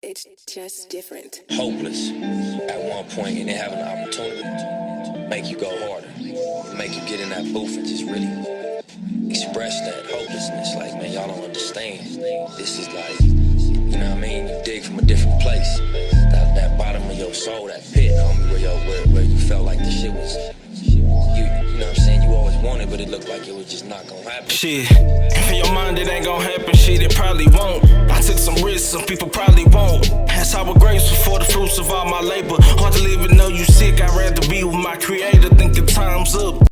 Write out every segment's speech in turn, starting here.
It's just different. Hopeless at one point and then have an opportunity to make you go harder, make you get in that booth and just really express that hopelessness. Like, man, y'all don't understand. This is like, you know what I mean? You dig from a different place. That bottom of your soul, that pit, homie, where you felt like the shit was, you know what I'm saying? You always wanted, but it looked like it was just not gonna happen. Shit, in your mind it ain't gonna happen, shit, it probably won't. I took some risks, some people probably won't. That's how we're grateful for the fruits of all my labor. Hard to live and know you sick, I'd rather be with my creator, thinking time's up.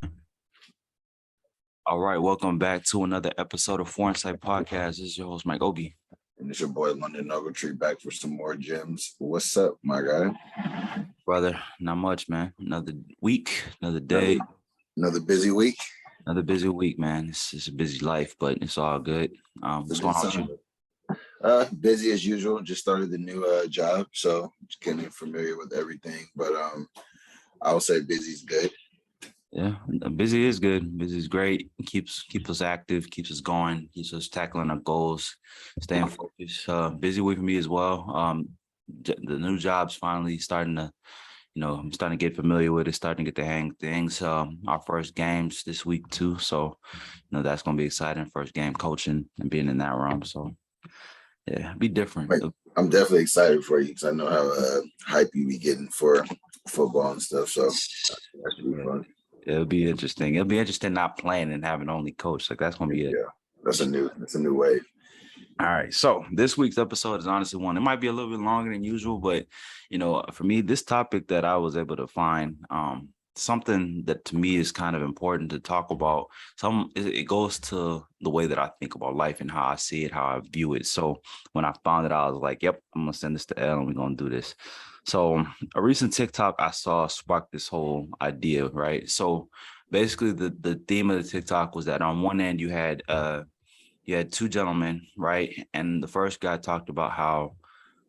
All right, welcome back to another episode of Foreign Sight Podcast. This is your host, Mike Obi. And it's your boy, London Ogletree, back for some more gems. What's up, my guy? Brother, not much, man. Another week, another day. Another busy week. Another busy week, man. It's a busy life, but it's all good. What's going on with you? Busy as usual. Just started the new job, so just getting familiar with everything. But I would say busy's good. Yeah, busy is good. Busy is great. Keeps us active, keeps us going, keeps us tackling our goals, staying focused. Busy week for me as well. The new job's finally starting to, I'm starting to get familiar with it, starting to get the hang of things. Our first games this week too, so that's gonna be exciting. First game coaching and being in that realm. So yeah, be different. Like, I'm definitely excited for you because I know how hype you be getting for football and stuff. So that should be fun. It'll be interesting. It'll be interesting not playing and having only coach. Like that's gonna be it. Yeah, that's a new wave. All right. So this week's episode is honestly one. It might be a little bit longer than usual, but for me, this topic that I was able to find, something that to me is kind of important to talk about. It goes to the way that I think about life and how I see it, how I view it. So when I found it, I was like, yep, I'm gonna send this to Elle and we're gonna do this. So a recent TikTok I saw sparked this whole idea, right? So basically the theme of the TikTok was that on one end you had two gentlemen, right? And the first guy talked about how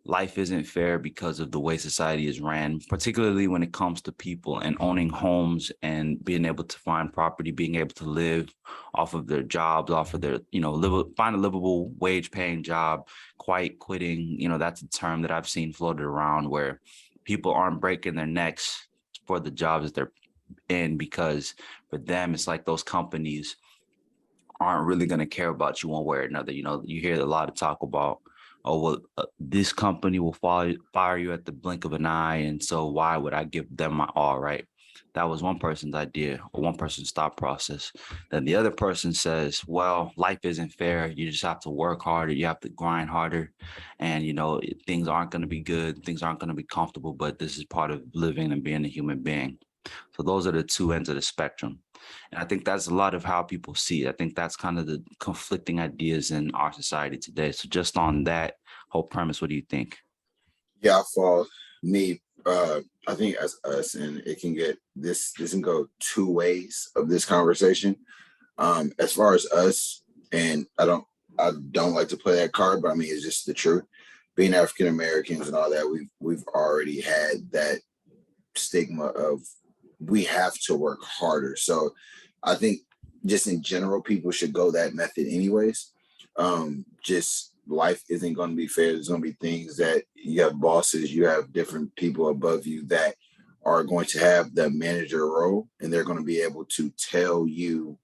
life isn't fair because of the way society is ran, particularly when it comes to people and owning homes and being able to find property, being able to live off of their jobs, off of their, find a livable wage paying job, quitting. That's a term that I've seen floated around where people aren't breaking their necks for the jobs that they're in because for them, it's like those companies aren't really going to care about you one way or another. You hear a lot of talk about, this company will fire you at the blink of an eye. And so why would I give them my all, right? That was one person's idea or one person's thought process. Then the other person says, well, life isn't fair. You just have to work harder. You have to grind harder. And, things aren't going to be good. Things aren't going to be comfortable, but this is part of living and being a human being. So those are the two ends of the spectrum. And I think that's a lot of how people see it. I think that's kind of the conflicting ideas in our society today. So just on that whole premise, what do you think? Yeah, for me, I think as us, and it can get this can go two ways of this conversation. As far as us, and I don't like to play that card, but I mean it's just the truth. Being African Americans and all that, we've already had that stigma of we have to work harder. So I think just in general, people should go that method anyways. Just life isn't going to be fair. There's going to be things that you have bosses, you have different people above you that are going to have the manager role, and they're going to be able to tell you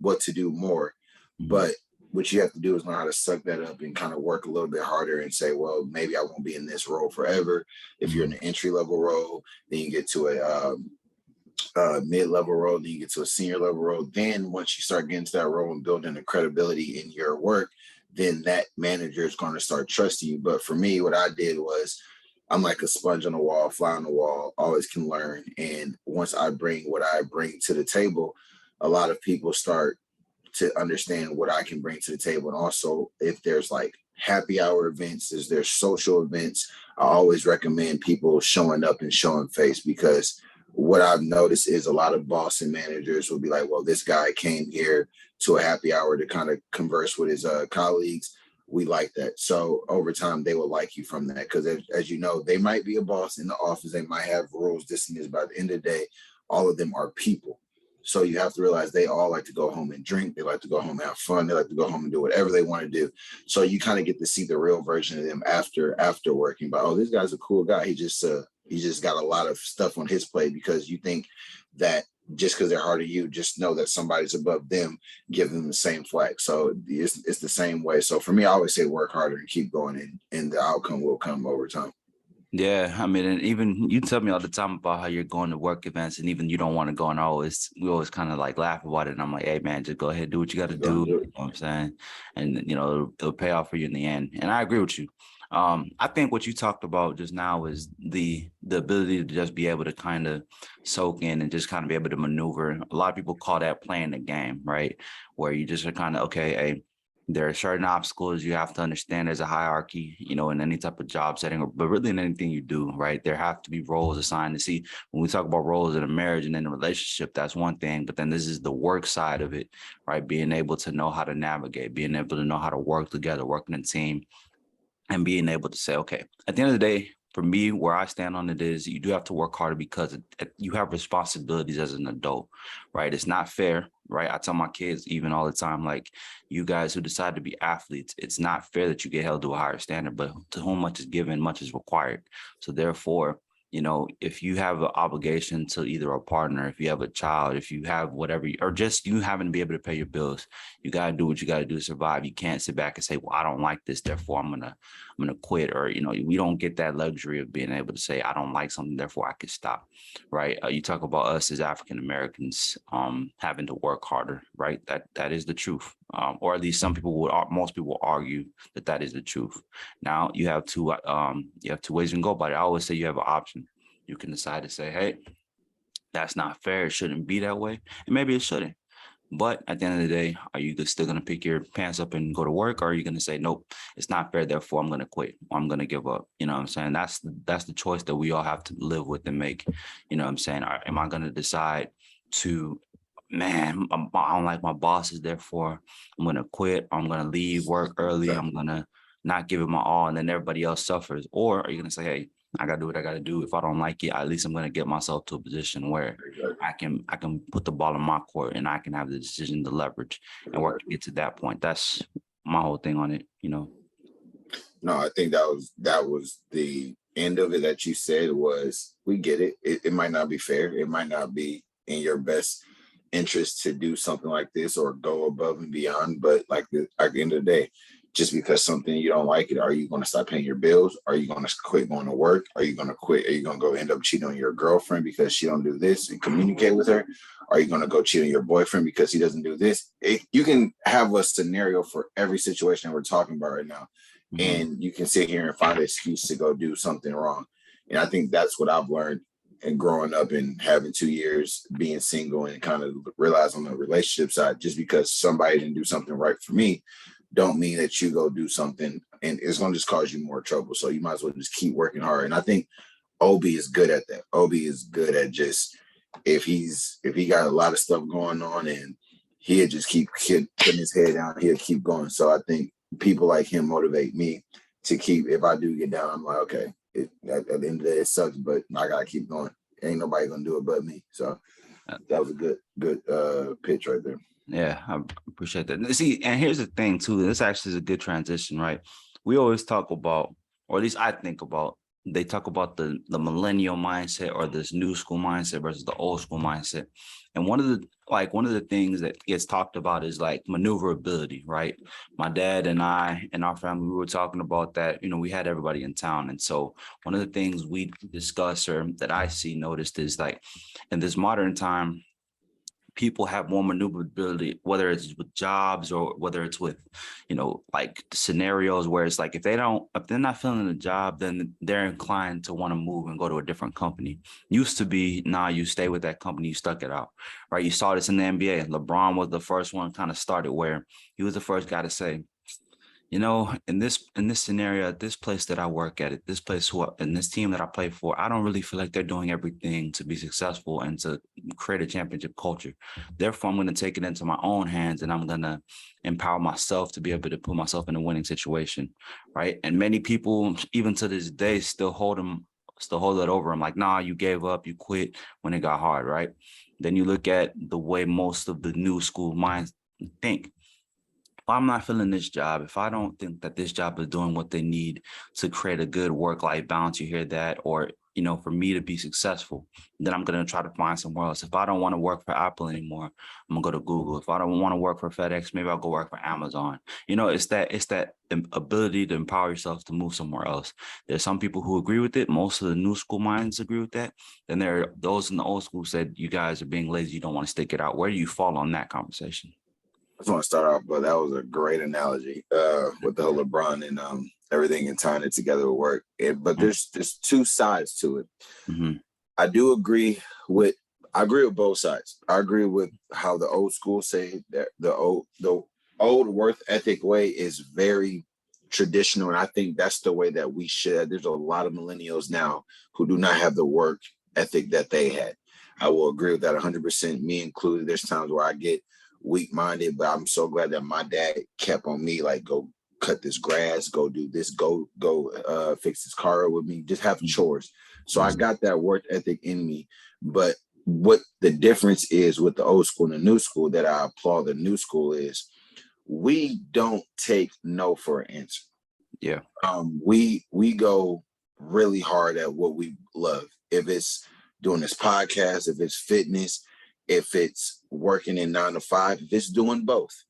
what to do more. But what you have to do is learn how to suck that up and kind of work a little bit harder and say, well, maybe I won't be in this role forever. If you're in an entry-level role, then you get to a mid-level role, then you get to a senior level role. Then once you start getting to that role and building the credibility in your work, then that manager is going to start trusting you. But for me, what I did was I'm like a sponge on the wall, fly on the wall, always can learn. And once I bring what I bring to the table, a lot of people start to understand what I can bring to the table. And also if there's like happy hour events, there's social events, I always recommend people showing up and showing face, because what I've noticed is a lot of boss and managers will be like, well, this guy came here to a happy hour to kind of converse with his colleagues. We like that. So over time, they will like you from that, because as you know, they might be a boss in the office. They might have rules, this and this, but at the end of the day, all of them are people. So you have to realize they all like to go home and drink. They like to go home and have fun. They like to go home and do whatever they want to do. So you kind of get to see the real version of them after working. But oh, this guy's a cool guy. He just got a lot of stuff on his plate, because you think that just because they're harder than you, just know that somebody's above them, give them the same flag. So it's the same way. So for me, I always say work harder and keep going, and the outcome will come over time. Yeah, I mean, and even you tell me all the time about how you're going to work events, and even you don't want to go, and we always kind of like laugh about it. And I'm like, hey man, just go ahead, do what you got to do. You know what I'm saying? And you know, it'll pay off for you in the end. And I agree with you. I think what you talked about just now is the ability to just be able to kind of soak in and just kind of be able to maneuver. A lot of people call that playing the game, right? Where you just are kind of, okay, hey, there are certain obstacles you have to understand. There's a hierarchy, you know, in any type of job setting, but really in anything you do, right? There have to be roles assigned. To see, when we talk about roles in a marriage and in a relationship, that's one thing, but then this is the work side of it, right? Being able to know how to navigate, being able to know how to work together, working in a team, and being able to say, okay, at the end of the day, for me, where I stand on it is you do have to work harder, because you have responsibilities as an adult, right? It's not fair, right? I tell my kids even all the time, like, you guys who decide to be athletes, it's not fair that you get held to a higher standard, but to whom much is given, much is required. So therefore, you know, if you have an obligation to either a partner, if you have a child, if you have whatever, or just you having to be able to pay your bills, you got to do what you got to do to survive. You can't sit back and say, well, I don't like this, therefore I'm going to quit. Or, you know, we don't get that luxury of being able to say, I don't like something, therefore I can stop. Right. You talk about us as African Americans having to work harder. Right. That is the truth. Or at least most people argue that is the truth. Now you have two ways you can go about it. I always say you have an option. You can decide to say, hey, that's not fair. It shouldn't be that way. And maybe it shouldn't. But at the end of the day, are you still going to pick your pants up and go to work? Or are you going to say, nope, it's not fair, therefore I'm going to quit, or I'm going to give up? You know what I'm saying? That's the choice that we all have to live with and make. You know what I'm saying? Am I going to decide to, man, I don't like my bosses, therefore I'm going to quit, or I'm going to leave work early, I'm going to not give it my all, and then everybody else suffers? Or are you going to say, hey, I got to do what I got to do. If I don't like it, at least I'm going to get myself to a position where I can put the ball in my court, and I can have the decision to leverage and work to get to that point. That's my whole thing on it, you know. No, I think that was the end of it that you said. Was, we get it. It might not be fair. It might not be in your best interest to do something like this or go above and beyond. But at the end of the day, just because something you don't like it, are you going to stop paying your bills? Are you going to quit going to work? Are you going to quit? Are you going to go end up cheating on your girlfriend because she don't do this and communicate with her? Are you going to go cheat on your boyfriend because he doesn't do this? You can have a scenario for every situation we're talking about right now. Mm-hmm. And you can sit here and find an excuse to go do something wrong. And I think that's what I've learned, and growing up and having 2 years being single, and kind of realize on the relationship side, just because somebody didn't do something right for me, don't mean that you go do something and it's going to just cause you more trouble. So you might as well just keep working hard. And I think Obi is good at that. Obi is good at just, if he got a lot of stuff going on, and he'll just keep putting his head down, he'll keep going. So I think people like him motivate me to keep, if I do get down, I'm like, okay, at the end of the day, it sucks, but I got to keep going. Ain't nobody going to do it but me. So that was a good pitch right there. Yeah, I appreciate that. See, and here's the thing too. This actually is a good transition, right? We always talk about, or at least I think about, they talk about the millennial mindset or this new school mindset versus the old school mindset. And one of the things that gets talked about is like maneuverability, right? My dad and I and our family, we were talking about that, you know, we had everybody in town. And so one of the things we discuss, or that I noticed, is like, in this modern time, people have more maneuverability, whether it's with jobs or whether it's with, you know, like scenarios where it's like, if they're not feeling the job, then they're inclined to want to move and go to a different company. Used to be, nah, you stay with that company, you stuck it out, right? You saw this in the NBA. LeBron was the first one kind of started, where he was the first guy to say, you know, in this scenario, at this place that I work at, this place and this team that I play for, I don't really feel like they're doing everything to be successful and to create a championship culture. Therefore, I'm going to take it into my own hands, and I'm going to empower myself to be able to put myself in a winning situation, right? And many people, even to this day, still hold that over him, like, nah, you gave up, you quit when it got hard, right? Then you look at the way most of the new school minds think. If I'm not feeling this job, if I don't think that this job is doing what they need to create a good work-life balance, you hear that, or, for me to be successful, then I'm going to try to find somewhere else. If I don't want to work for Apple anymore, I'm going to go to Google. If I don't want to work for FedEx, maybe I'll go work for Amazon. It's that ability to empower yourself to move somewhere else. There's some people who agree with it. Most of the new school minds agree with that. Then there are those in the old school said, you guys are being lazy. You don't want to stick it out. Where do you fall on that conversation? I just want to start off, but that was a great analogy with the whole LeBron and everything and tying it together with work. But there's two sides to it. Mm-hmm. I agree with both sides. I agree with how the old school say that the old worth ethic way is very traditional, and I think that's the way that we should. There's a lot of millennials now who do not have the work ethic that they had. I will agree with that 100%, me included. There's times where I get weak-minded, but I'm so glad that my dad kept on me, like, go cut this grass, go do this, go fix this car with me, just have chores. So I got that work ethic in me. But what the difference is with the old school and the new school that I applaud the new school is we don't take no for an answer. Yeah. We go really hard at what we love. If it's doing this podcast, if it's fitness, if it's working in 9 to 5, if it's doing both,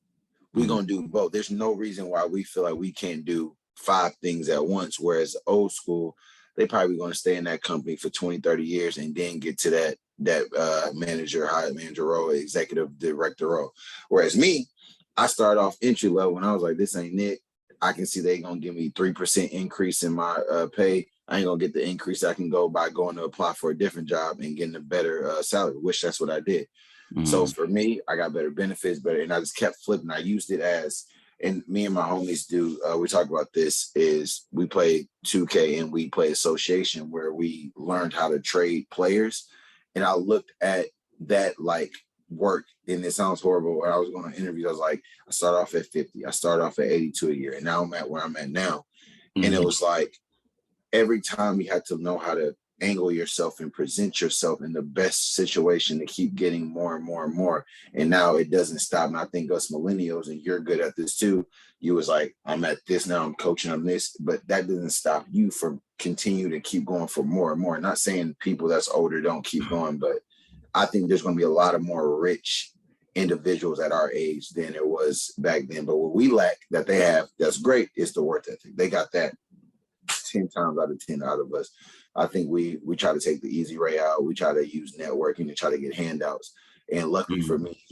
we're going to do both. There's no reason why we feel like we can't do 5 things at once. Whereas old school, they probably going to stay in that company for 20, 30 years and then get to that manager, high manager role, executive director role. Whereas me, I started off entry level and I was like, this ain't it. I can see they going to give me 3% increase in my pay. I ain't going to get the increase I can go by going to apply for a different job and getting a better salary, which that's what I did. Mm-hmm. So for me, I got better benefits, and I just kept flipping. I used it as, and me and my homies do, we talk about this, is we play 2K and we play association where we learned how to trade players. And I looked at that like work, and it sounds horrible. When I was going to interviews, I was like, I started off at 50, I started off at 82 a year, and now I'm at where I'm at now. Mm-hmm. And it was like, every time you had to know how to angle yourself and present yourself in the best situation to keep getting more and more and more. And now it doesn't stop. And I think us millennials, and you're good at this too, you was like, I'm at this now, I'm coaching on this, but that doesn't stop you from continue to keep going for more and more. Not saying people that's older don't keep going, but I think there's going to be a lot of more rich individuals at our age than it was back then. But what we lack that they have, that's great, is the work ethic. They got that 10 times out of 10 out of us. I think we try to take the easy way out. We try to use networking to try to get handouts. And luckily for me,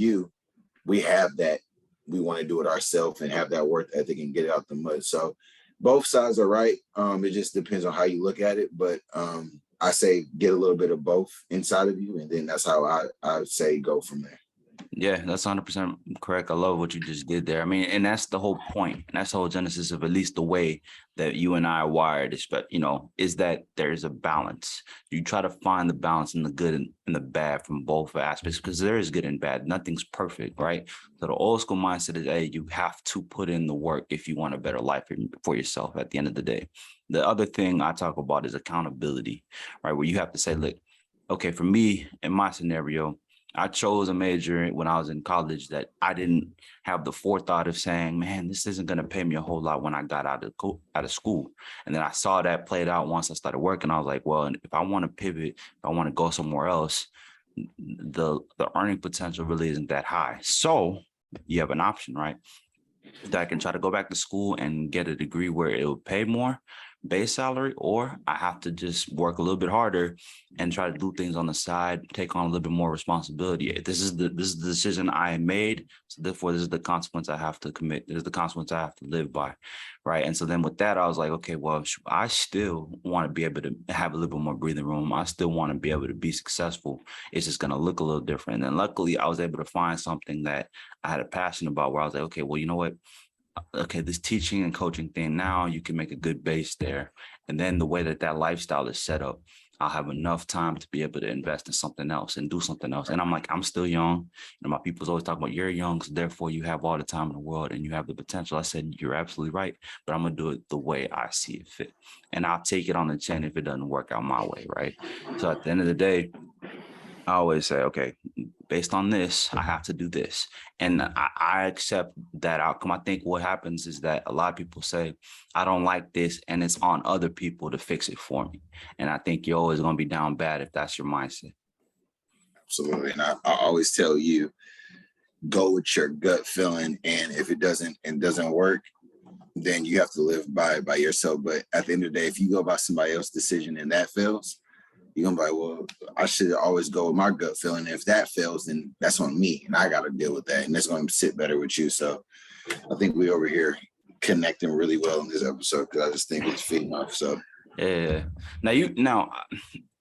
we have that. We want to do it ourselves and have that work ethic and get it out the mud. So both sides are right. It just depends on how you look at it. But I say get a little bit of both inside of you. And then that's how I say go from there. Yeah, that's 100% correct. I love what you just did there. I mean, and that's the whole point. And that's the whole genesis of at least the way that you and I are wired, is that there's a balance. You try to find the balance in the good and the bad from both aspects, because there is good and bad. Nothing's perfect, right? So the old school mindset is, hey, you have to put in the work if you want a better life for yourself at the end of the day. The other thing I talk about is accountability, right? Where you have to say, look, okay, for me, in my scenario, I chose a major when I was in college that I didn't have the forethought of saying, man, this isn't going to pay me a whole lot when I got out of school. And then I saw that played out once I started working. I was like, well, if I want to pivot, if I want to go somewhere else, the earning potential really isn't that high. So you have an option, right? That I can try to go back to school and get a degree where it will pay more base salary, or I have to just work a little bit harder and try to do things on the side, take on a little bit more responsibility. This is the decision I made. So therefore, this is the consequence I have to commit. This is the consequence I have to live by. Right. And so then with that, I was like, okay, well, I still want to be able to have a little bit more breathing room. I still want to be able to be successful. It's just going to look a little different. And luckily, I was able to find something that I had a passion about, where I was like, okay, well, you know what? Okay, this teaching and coaching thing, now you can make a good base there. And then the way that lifestyle is set up, I'll have enough time to be able to invest in something else and do something else. And I'm like, I'm still young. My people's always talk about, you're young, so therefore you have all the time in the world and you have the potential. I said, you're absolutely right, but I'm going to do it the way I see it fit. And I'll take it on the chin if it doesn't work out my way, right? So at the end of the day, I always say, okay, based on this, I have to do this. And I accept that outcome. I think what happens is that a lot of people say, I don't like this, and it's on other people to fix it for me. And I think you're always going to be down bad if that's your mindset. Absolutely. And I always tell you, go with your gut feeling. And if it doesn't work, then you have to live by yourself. But at the end of the day, if you go by somebody else's decision and that fails, you're gonna be like, well, I should always go with my gut feeling. If that fails, then that's on me, and I got to deal with that, and it's going to sit better with you. So I think we over here connecting really well in this episode because I just think it's feeding off. So yeah. Now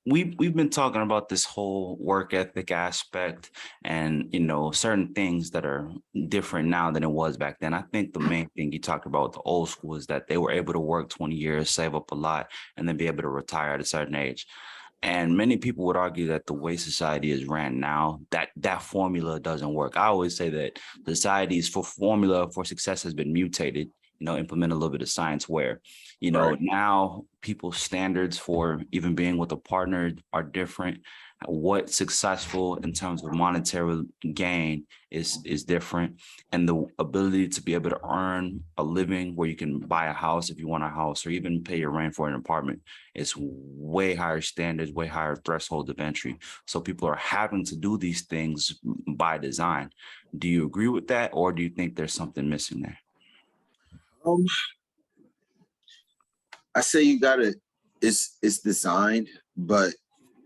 we've been talking about this whole work ethic aspect and, certain things that are different now than it was back then. I think the main thing you talked about with the old school is that they were able to work 20 years, save up a lot, and then be able to retire at a certain age. And many people would argue that the way society is ran now, that formula doesn't work. I always say that society's formula for success has been mutated, implement a little bit of science where, Right. now people's standards for even being with a partner are different. What's successful in terms of monetary gain is different. And the ability to be able to earn a living where you can buy a house if you want a house, or even pay your rent for an apartment, is way higher standards, way higher threshold of entry. So people are having to do these things by design. Do you agree with that, or do you think there's something missing there? I say you gotta. It's designed, but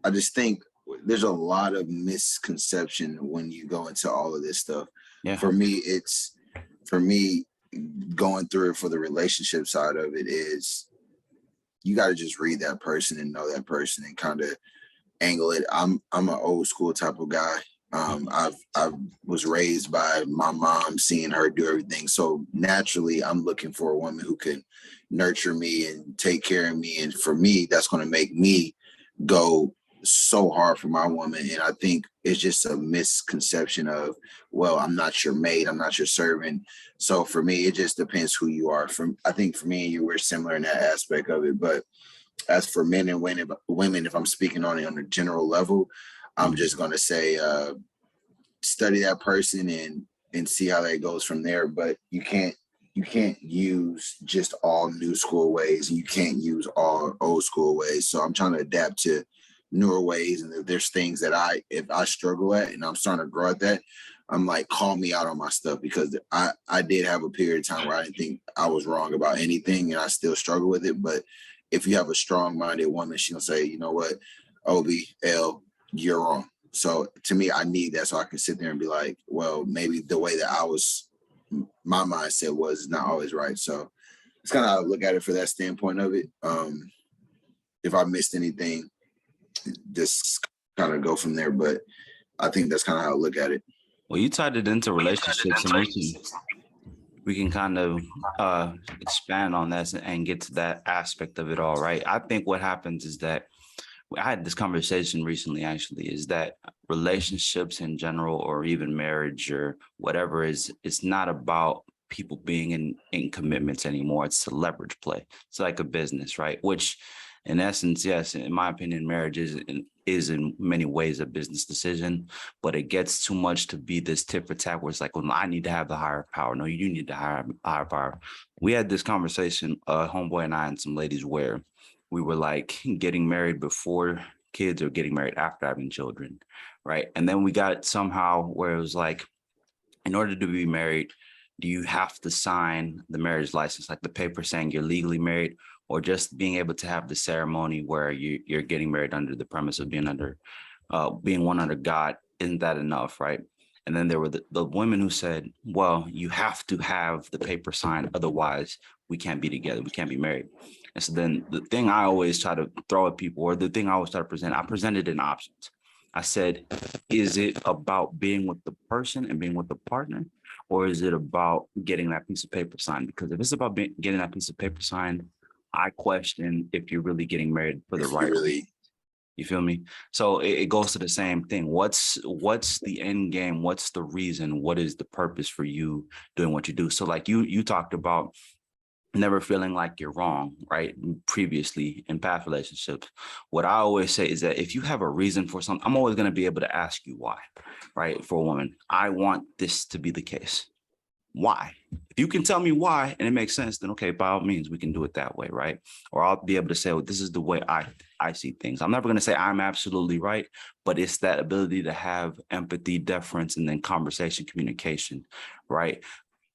I just think there's a lot of misconception when you go into all of this stuff. Yeah. For me, going through it for the relationship side of it is you got to just read that person and know that person and kind of angle it. I'm an old school type of guy. I was raised by my mom, seeing her do everything. So naturally, I'm looking for a woman who can nurture me and take care of me. And for me, that's going to make me go so hard for my woman. And I think it's just a misconception of, well, I'm not your maid, I'm not your servant. So for me, it just depends who you are. I think for me and you, we're similar in that aspect of it. But as for men and women, if I'm speaking on it on a general level, I'm just going to say, study that person and see how that goes from there. But you can't use just all new school ways, and you can't use all old school ways. So I'm trying to adapt to newer ways. And if there's things that if I struggle at and I'm starting to grow at that, I'm like, call me out on my stuff, because I did have a period of time where I didn't think I was wrong about anything, and I still struggle with it. But if you have a strong-minded woman, she'll say, you know what, OBL, you're wrong. So to me, I need that so I can sit there and be like, well, maybe the way that my mindset was not always right. So it's kind of how I look at it for that standpoint of it. If I missed anything, just kind of go from there. But I think that's kind of how I look at it. Well, you tied it into relationships, and we can kind of expand on that and get to that aspect of it all, right? I think what happens is that I had this conversation recently, actually, is that relationships in general, or even marriage or whatever, it's not about people being in commitments anymore. It's a leverage play. It's like a business, right? Which in essence, yes, in my opinion, marriage is in many ways a business decision, but it gets too much to be this tit for tat where it's like, well, I need to have the higher power. No, you need the higher power. We had this conversation, homeboy and I and some ladies, where we were like getting married before kids or getting married after having children, right? And then we got somehow where it was like, in order to be married, do you have to sign the marriage license, like the paper saying you're legally married, or just being able to have the ceremony where you're getting married under the premise of being one under God? Isn't that enough, right? And then there were the women who said, well, you have to have the paper signed, otherwise we can't be together, we can't be married. And so then the thing I always try to throw at people, or the thing I always try to present, I presented in options. I said, is it about being with the person and being with the partner, or is it about getting that piece of paper signed? Because if it's about getting that piece of paper signed, I question if you're really getting married for the right reason. You feel me? So it goes to the same thing. What's the end game? What's the reason? What is the purpose for you doing what you do? So like you talked about never feeling like you're wrong, right? Previously in past relationships, what I always say is that if you have a reason for something, I'm always going to be able to ask you why, right? For a woman, I want this to be the case. Why? If you can tell me why and it makes sense, then okay, by all means, we can do it that way, right? Or I'll be able to say, well, this is the way I see things. I'm never going to say I'm absolutely right, but it's that ability to have empathy, deference, and then conversation, communication, right?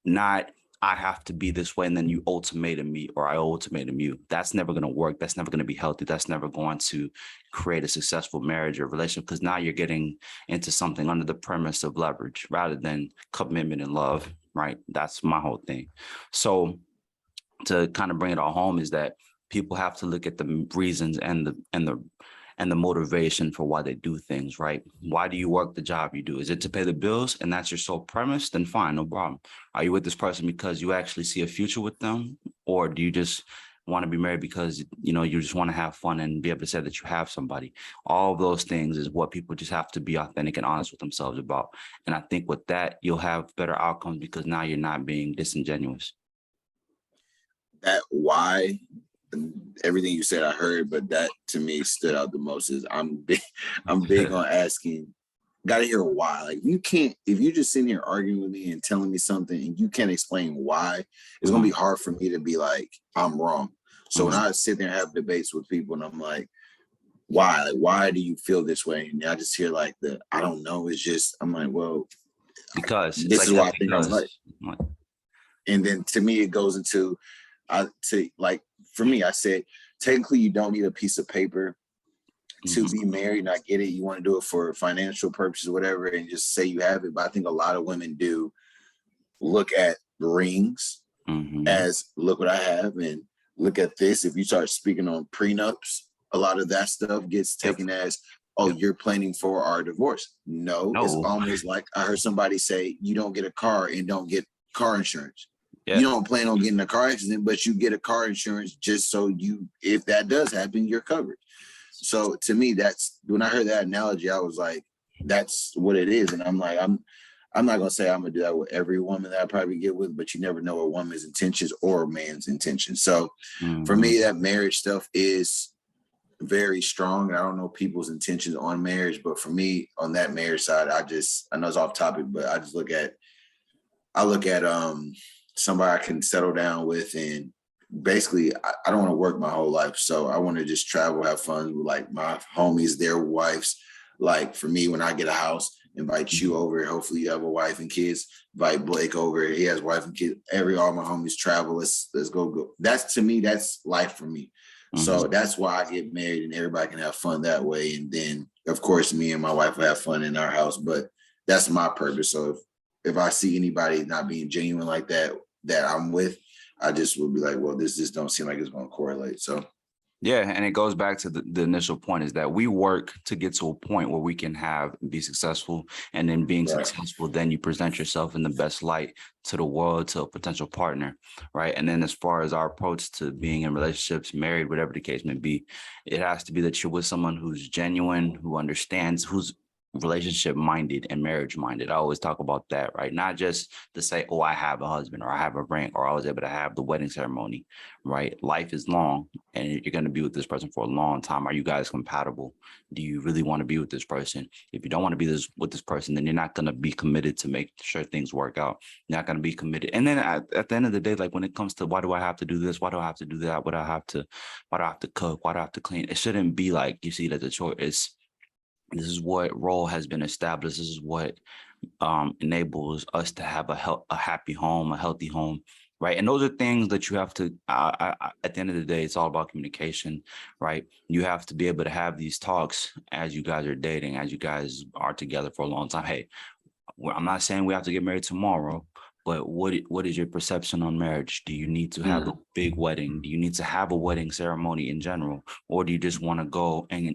Not I have to be this way and then you ultimatum me or I ultimatum you. That's never going to work. That's never going to be healthy. That's never going to create a successful marriage or relationship, because now you're getting into something under the premise of leverage rather than commitment and love, right? That's my whole thing. So to kind of bring it all home is that people have to look at the reasons and the motivation for why they do things, right? Why do you work the job you do? Is it to pay the bills and that's your sole premise? Then fine, no problem. Are you with this person because you actually see a future with them? Or do you just want to be married because, you know, you just want to have fun and be able to say that you have somebody? All of those things is what people just have to be authentic and honest with themselves about. And I think with that, you'll have better outcomes because now you're not being disingenuous. That why, everything you said I heard, but that to me stood out the most is I'm big on asking, gotta hear why. Like if you just sitting here arguing with me and telling me something and you can't explain why, it's gonna be hard for me to be like, I'm wrong. So when I sit there and have debates with people and I'm like, why? Like, why do you feel this way? And I just hear like I don't know. It's just, I'm like, well, because this is why I think I'm right. And then to me, it goes into, for me, I said, technically you don't need a piece of paper to be married. And I get it. You want to do it for financial purposes, whatever, and just say you have it. But I think a lot of women do look at rings as, look what I have, and look at this. If you start speaking on prenups, a lot of that stuff gets taken as, oh, you're planning for our divorce. No, it's almost like I heard somebody say, you don't get a car and don't get car insurance. You don't plan on getting a car accident, but you get a car insurance just so if that does happen, you're covered. So to me, that's when I heard that analogy, I was like, that's what it is. And I'm like, I'm not gonna say I'm gonna do that with every woman that I probably get with, but you never know a woman's intentions or a man's intentions. So for me, that marriage stuff is very strong. I don't know people's intentions on marriage, but for me, on that marriage side, I know it's off topic, but I just look at somebody I can settle down with, and basically I don't want to work my whole life. So I want to just travel, have fun with like my homies, their wives. Like for me, when I get a house, invite you over. Hopefully you have a wife and kids. Invite Blake over. He has wife and kids. All my homies travel. Let's go. That's, to me, that's life for me. So that's why I get married, and everybody can have fun that way. And then of course me and my wife will have fun in our house, but that's my purpose. So if I see anybody not being genuine like that I'm with, I just would be like, well, this just don't seem like it's going to correlate. So yeah, and it goes back to the initial point, is that we work to get to a point where we can be successful, and then being successful, then you present yourself in the best light to the world, to a potential partner, right? And then as far as our approach to being in relationships, married, whatever the case may be, it has to be that you're with someone who's genuine, who understands, who's relationship minded and marriage minded. I always talk about that, right? Not just to say, oh, I have a husband, or I have a ring, or I was able to have the wedding ceremony, right? Life is long, and you're going to be with this person for a long time. Are you guys compatible? Do you really want to be with this person? If you don't want to be with this person, then you're not going to be committed to make sure things work out. You're not going to be committed. And then at the end of the day, like when it comes to, why do I have to do this? Why do I have to do that? Why do I have to cook? Why do I have to clean? It shouldn't be like you see that the choice. This is what role has been established. This is what enables us to have a happy home, a healthy home, right? And those are things that you have to, at the end of the day, it's all about communication, right? You have to be able to have these talks as you guys are dating, as you guys are together for a long time. Hey, I'm not saying we have to get married tomorrow, but what is your perception on marriage? Do you need to have a big wedding? Do you need to have a wedding ceremony in general? Or do you just want to go and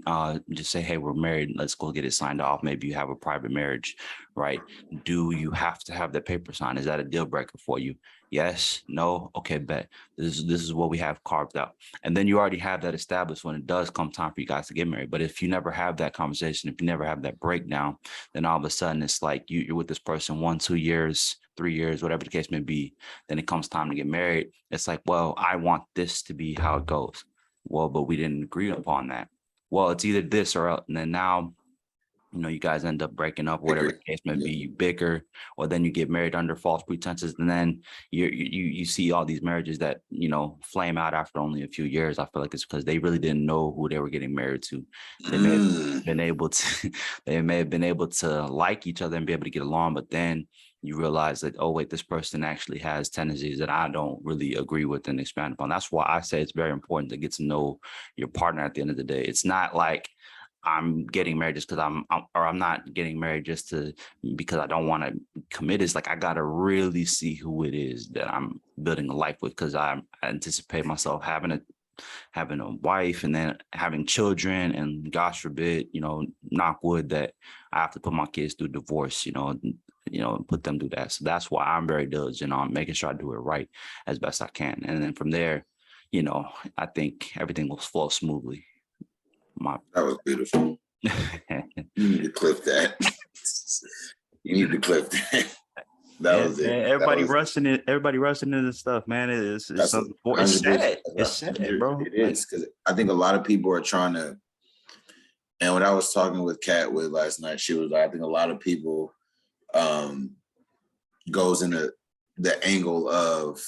just say, hey, we're married, let's go get it signed off? Maybe you have a private marriage, right? Do you have to have that paper signed? Is that a deal breaker for you? Yes, no, okay, bet. This is what we have carved out. And then you already have that established when it does come time for you guys to get married. But if you never have that conversation, if you never have that breakdown, then all of a sudden it's like you're with this person 1, 2 years, 3 years, whatever the case may be. Then it comes time to get married. It's like, well, I want this to be how it goes. Well, but we didn't agree upon that. Well, it's either this or else. And then now, you guys end up breaking up, whatever the case may be, you bicker, or then you get married under false pretenses. And then you see all these marriages that, flame out after only a few years. I feel like it's because they really didn't know who they were getting married to. They may have been able to, they may have been able to like each other and be able to get along, but then you realize that, oh, wait, this person actually has tendencies that I don't really agree with and expand upon. That's why I say it's very important to get to know your partner at the end of the day. It's not like I'm getting married just because I'm not getting married just because I don't want to commit. It's like I gotta really see who it is that I'm building a life with, because I anticipate myself having a wife and then having children, and gosh forbid, knock wood, that I have to put my kids through divorce, put them through that. So that's why I'm very diligent on making sure I do it right as best I can. And then from there, I think everything will flow smoothly. That was beautiful. You need to clip that. You need to clip that. That was it. Everybody rushing it. Everybody rushing into stuff, man. It's sad. It's sad, bro. It is, because I think a lot of people are trying to. And when I was talking with Kat last night, she was like, I think a lot of people goes into the angle of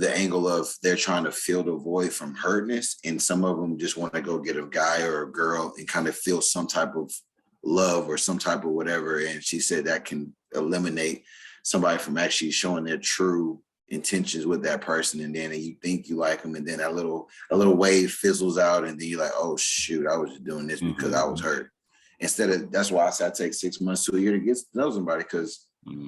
they're trying to fill the void from hurtness, and some of them just want to go get a guy or a girl and kind of feel some type of love or some type of whatever. And she said that can eliminate somebody from actually showing their true intentions with that person. And then you think you like them, and then a little wave fizzles out, and then you're like, oh shoot, I was just doing this because I was hurt. That's why I said I take 6 months to a year to get to know somebody, because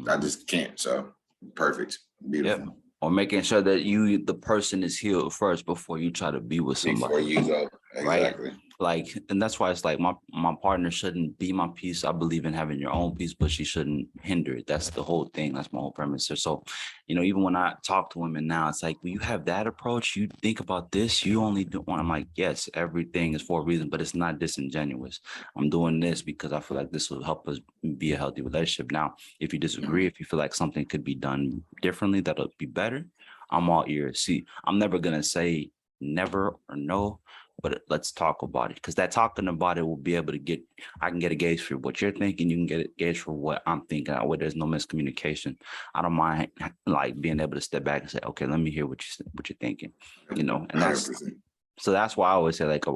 I just can't. So perfect, beautiful. Yep. Or making sure that the person is healed first before you try to be with somebody. Before you go. Exactly. Right? Like, and that's why it's like my partner shouldn't be my piece. I believe in having your own piece, but she shouldn't hinder it. That's the whole thing. That's my whole premise. So, even when I talk to women now, it's like, when you have that approach, you think about this, you only do one. I'm like, yes, everything is for a reason, but it's not disingenuous. I'm doing this because I feel like this will help us be a healthy relationship. Now, if you disagree, if you feel like something could be done differently, that'll be better, I'm all ears. See, I'm never going to say never or no, but let's talk about it, because that talking about it will be able to I can get a gauge for what you're thinking. You can get a gauge for what I'm thinking, where there's no miscommunication. I don't mind like being able to step back and say, okay, let me hear what you're thinking, and that's why I always say, like,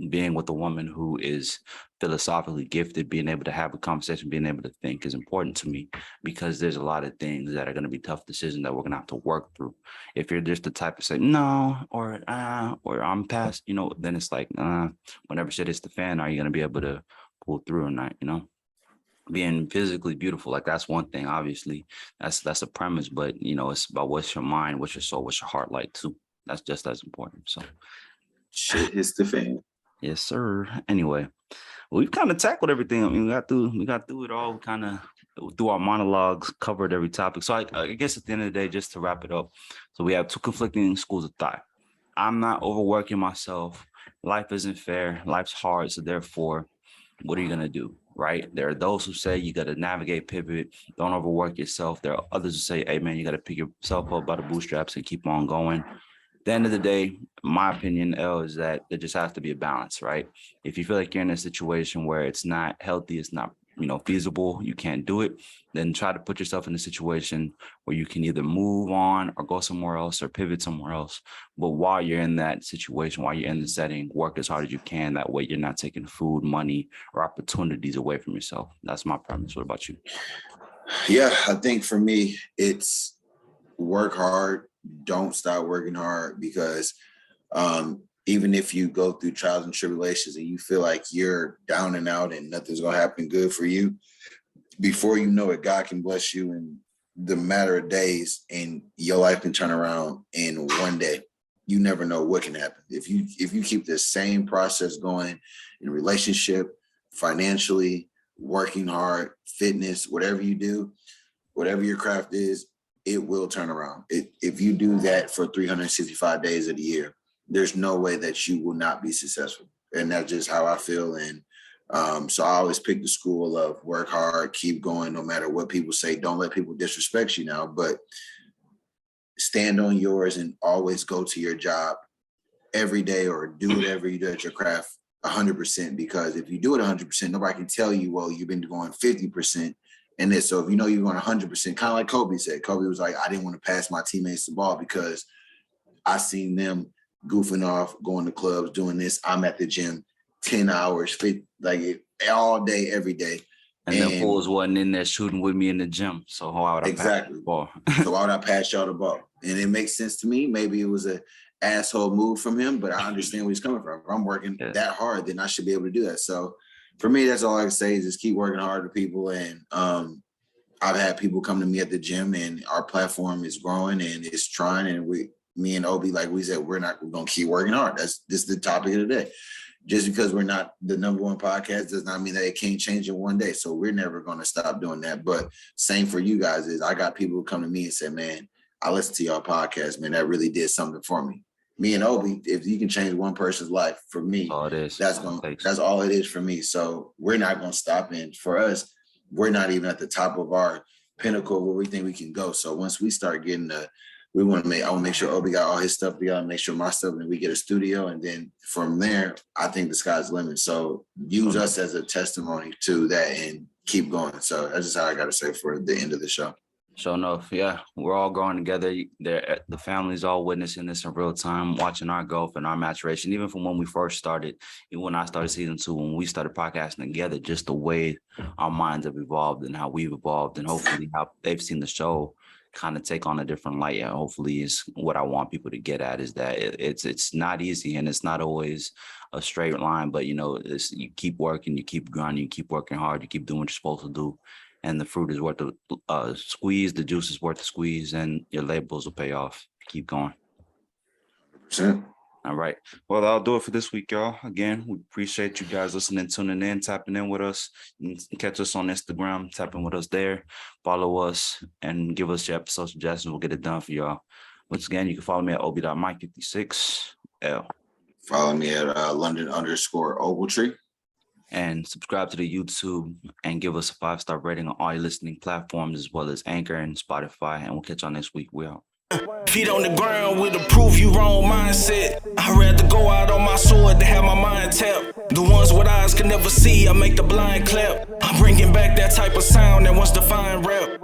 being with a woman who is philosophically gifted, being able to have a conversation, being able to think is important to me, because there's a lot of things that are going to be tough decisions that we're going to have to work through. If you're just the type to say no, or I'm past, then it's like, whenever shit hits the fan, are you going to be able to pull through or not? Being physically beautiful, like, that's one thing, obviously that's a premise, but it's about what's your mind, what's your soul, what's your heart like too. That's just as important. So shit hits the fan. Yes, sir. Anyway, we've kind of tackled everything. I mean, we got through it all, kind of through our monologues, covered every topic. So I guess at the end of the day, just to wrap it up, so we have two conflicting schools of thought. I'm not overworking myself. Life isn't fair. Life's hard. So therefore, what are you going to do? Right? There are those who say you got to navigate, pivot, don't overwork yourself. There are others who say, hey, man, you got to pick yourself up by the bootstraps and keep on going. At the end of the day, my opinion, is that there just has to be a balance, right? If you feel like you're in a situation where it's not healthy, it's not, feasible, you can't do it, then try to put yourself in a situation where you can either move on or go somewhere else or pivot somewhere else. But while you're in that situation, while you're in the setting, work as hard as you can. That way you're not taking food, money, or opportunities away from yourself. That's my premise. What about you? Yeah, I think for me, it's work hard. Don't stop working hard, because even if you go through trials and tribulations and you feel like you're down and out and nothing's going to happen good for you, before you know it, God can bless you in the matter of days, and your life can turn around in one day. You never know what can happen. If you keep the same process going in a relationship, financially, working hard, fitness, whatever you do, whatever your craft is, it will turn around. If you do that for 365 days of the year, there's no way that you will not be successful. And that's just how I feel. And so I always pick the school of work hard, keep going, no matter what people say. Don't let people disrespect you now, but stand on yours and always go to your job every day or do whatever you do at your craft 100%. Because if you do it 100%, nobody can tell you, well, you've been going 50%. And then, so if you know you're going 100%, kind of like Kobe said, Kobe was like, I didn't want to pass my teammates the ball because I seen them goofing off, going to clubs, doing this. I'm at the gym 10 hours, like all day, every day. And the fools wasn't in there shooting with me in the gym. So why would I pass the ball? So why would I pass y'all the ball? And it makes sense to me. Maybe it was a asshole move from him, but I understand where he's coming from. If I'm working that hard, then I should be able to do that. So for me, that's all I can say is just keep working hard with people. And I've had people come to me at the gym, and our platform is growing and it's trying. And me and Obi, like we said, we're going to keep working hard. This is the topic of the day. Just because we're not the number one podcast does not mean that it can't change in one day. So we're never going to stop doing that. But same for you guys is I got people who come to me and say, man, I listened to y'all podcast, man, that really did something for me. Me and Obi, if you can change one person's life, for me, that's all it is for me. So we're not going to stop. And for us, we're not even at the top of our pinnacle where we think we can go. So once we start getting I want to make sure Obi got all his stuff together, make sure my stuff, and we get a studio. And then from there, I think the sky's the limit. So use us as a testimony to that and keep going. So that's just how I got to say for the end of the show. Sure enough, yeah, we're all growing together. The family's all witnessing this in real time, watching our growth and our maturation, even from when we first started, even when I started season 2, when we started podcasting together, just the way our minds have evolved and how we've evolved, and hopefully how they've seen the show kind of take on a different light. And hopefully is what I want people to get at is that it's not easy and it's not always a straight line, but you keep working, you keep grinding, you keep working hard, you keep doing what you're supposed to do. And the fruit is worth the squeeze, the juice is worth the squeeze, and your labels will pay off. Keep going. 100%. All right. Well, that'll do it for this week, y'all. Again, we appreciate you guys listening, tuning in, tapping in with us. You can catch us on Instagram, tapping with us there. Follow us and give us your episode suggestions. We'll get it done for y'all. Once again, you can follow me at ob.mike56L. Follow me at London_Ogletree. And subscribe to the YouTube and give us a 5-star rating on all your listening platforms as well as Anchor and Spotify. And we'll catch y'all next week. We out. Feet on the ground with a prove you wrong mindset. I'd rather go out on my sword to have my mind tapped. The ones with eyes can never see, I make the blind clap. I'm bringing back that type of sound that once Divine rap,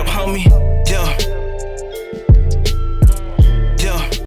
homie.